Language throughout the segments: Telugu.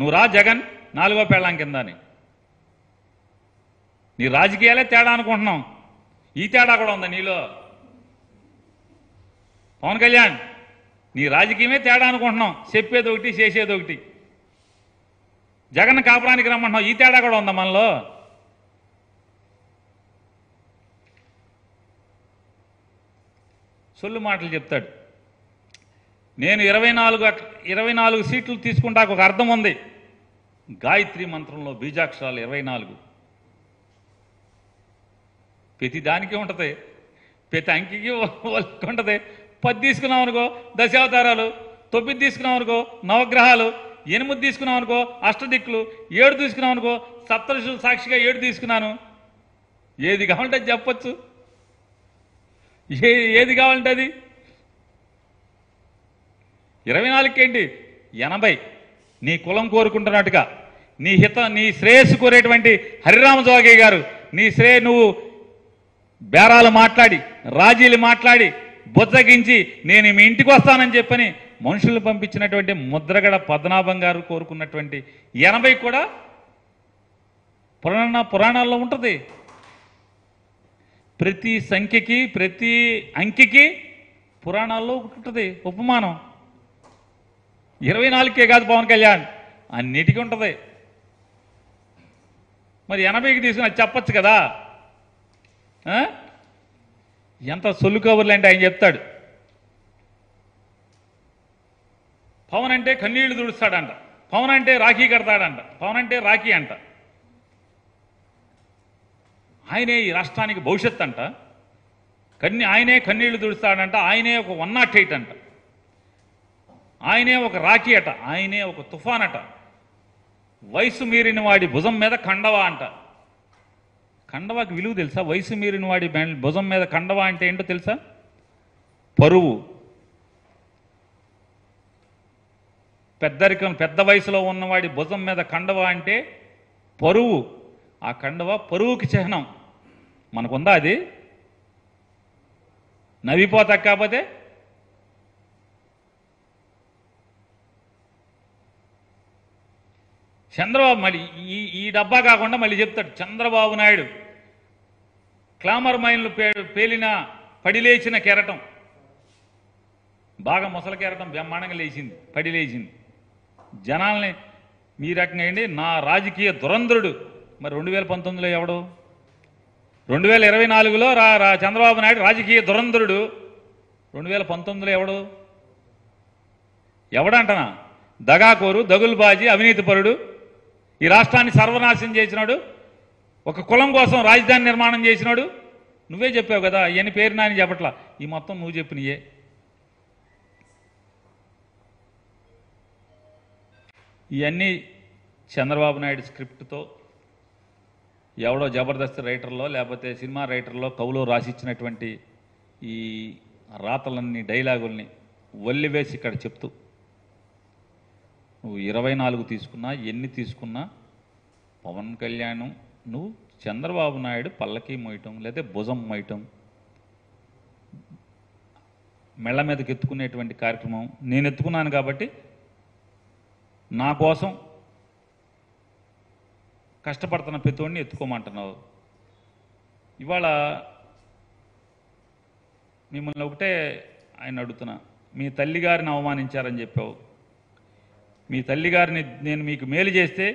నువ్వు రా జగన్ 4వ పెళ్ళాం కింద అని. నీ రాజకీయాలే తేడా అనుకుంటున్నాం. ఈ తేడా కూడా ఉందా నీలో? పవన్ కళ్యాణ్, నీ రాజకీయమే తేడా అనుకుంటున్నాం. చెప్పేది ఒకటి, చేసేది ఒకటి. జగన్ కాపురానికి రమ్మంటున్నాం. ఈ తేడా కూడా ఉందా మనలో? సొల్లు మాటలు చెప్తాడు. నేను 24 సీట్లు తీసుకుంటాకు ఒక అర్థం ఉంది. గాయత్రి మంత్రంలో బీజాక్షరాలు 24. ప్రతి దానికి ఉంటుంది, ప్రతి అంకికి ఉంటుంది. 10 తీసుకున్నాం అనుకో దశావతారాలు, 9 తీసుకున్నాం అనుకో నవగ్రహాలు, 8 తీసుకున్నాం అనుకో అష్టదిక్కులు, 7 తీసుకున్నాం అనుకో సప్తఋషులు సాక్షిగా 7 తీసుకున్నాను. ఏది కావాలంటే చెప్పచ్చు, ఏది కావాలంటే అది. 24 ఏంటి 80. నీ కులం కోరుకుంటున్నట్టుగా, నీ శ్రేయస్సు కోరేటువంటి హరిరామజోగి గారు నువ్వు బేరాలు మాట్లాడి, రాజీలు మాట్లాడి, బుజ్జగించి నేను మీ ఇంటికి వస్తానని చెప్పని మనుషులు పంపించినటువంటి ముద్రగడ పద్మనాభం గారు కోరుకున్నటువంటి 80 కూడా పురాణాల్లో ఉంటుంది. ప్రతి సంఖ్యకి, ప్రతి అంకికి పురాణాల్లో ఉంటుంది ఉపమానం. 24కే కాదు పవన్ కళ్యాణ్, అన్నిటికీ ఉంటుంది. మరి 80కి తీసుకుని చెప్పచ్చు కదా. ఎంత సొల్లు కబుర్లు అంటే ఆయన చెప్తాడు. పవన్ అంటే కన్నీళ్లు తుడుస్తాడంట, పవన్ అంటే రాఖీ కడతాడంట, పవన్ అంటే రాఖీ అంట. ఆయనే ఈ రాష్ట్రానికి భవిష్యత్ అంట. ఆయనే కన్నీళ్లు తుడుస్తాడంట. ఆయనే ఒక 108 అంట. ఆయనే ఒక రాఖీ అట. ఆయనే ఒక తుఫాన్ అట. వయసు మీరిన వాడి భుజం మీద కండవా అంట. కండవాకి విలువ తెలుసా? వయసు మీరిన వాడి భుజం మీద కండవా అంటే ఏంటో తెలుసా? పరువు. పెద్ద వయసులో ఉన్నవాడి భుజం మీద కండవా అంటే పరువు. ఆ కండవ పరువుకి చిహ్నం. మనకుందా అది? నవ్విపోతా కాకపోతే చంద్రబాబు మళ్ళీ ఈ డబ్బా కాకుండా మళ్ళీ చెప్తాడు. చంద్రబాబు నాయుడు క్లామర్ మైన్లు పేలిన పడిలేచిన కెరటం, బాగా ముసలి కెరటం బ్రహ్మాండంగా లేచింది, పడిలేచింది. జనాల్ని మీ రకంగా ఏంటి నా రాజకీయ దురంధరుడు. మరి 2019లో ఎవడు? 2024లో చంద్రబాబు నాయుడు రాజకీయ దురంధరుడు. 2019లో ఎవడంటనా? దగాకోరు, దగులుబాజీ, అవినీతిపరుడు, ఈ రాష్ట్రాన్ని సర్వనాశనం చేసినాడు, ఒక కులం కోసం రాజధాని నిర్మాణం చేసినాడు. నువ్వే చెప్పావు కదా, ఇవన్నీ పేరు నాని చెప్పట్లా, ఈ మొత్తం నువ్వు చెప్పినయే. ఇవన్నీ చంద్రబాబు నాయుడు స్క్రిప్ట్తో ఎవడో జబర్దస్త్ రైటర్లో లేకపోతే సినిమా రైటర్లో కవులో రాసిచ్చినటువంటి ఈ రాతలన్నీ, డైలాగుల్ని వల్లివేసి ఇక్కడ చెప్తూ, నువ్వు 24 తీసుకున్నా, ఎన్ని తీసుకున్నా పవన్ కళ్యాణ్ నువ్వు చంద్రబాబు నాయుడు పల్లకి మోయటం లేదా భుజం మోయటం, మెళ్ళ మీదకి ఎత్తుకునేటువంటి కార్యక్రమం నేను ఎత్తుకున్నాను కాబట్టి నా కోసం కష్టపడుతున్న ప్రతివాడిని ఎత్తుకోమంటున్నావు. ఇవాళ మిమ్మల్ని ఒకటే ఆయన అడుగుతున్నా, మీ తల్లిగారిని అవమానించారని చెప్పావు. మీ తల్లిగారిని నేను మీకు మేలు చేస్తే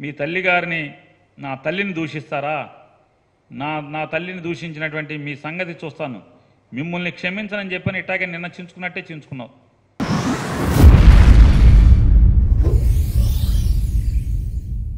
మీ తల్లిగారిని, నా తల్లిని దూషిస్తారా? నా తల్లిని దూషించినటువంటి మీ సంగతి చూస్తాను, మిమ్మల్ని క్షమించనని చెప్పని ఇట్టాగే నిన్న చించుకున్నట్టే చించుకున్నావు.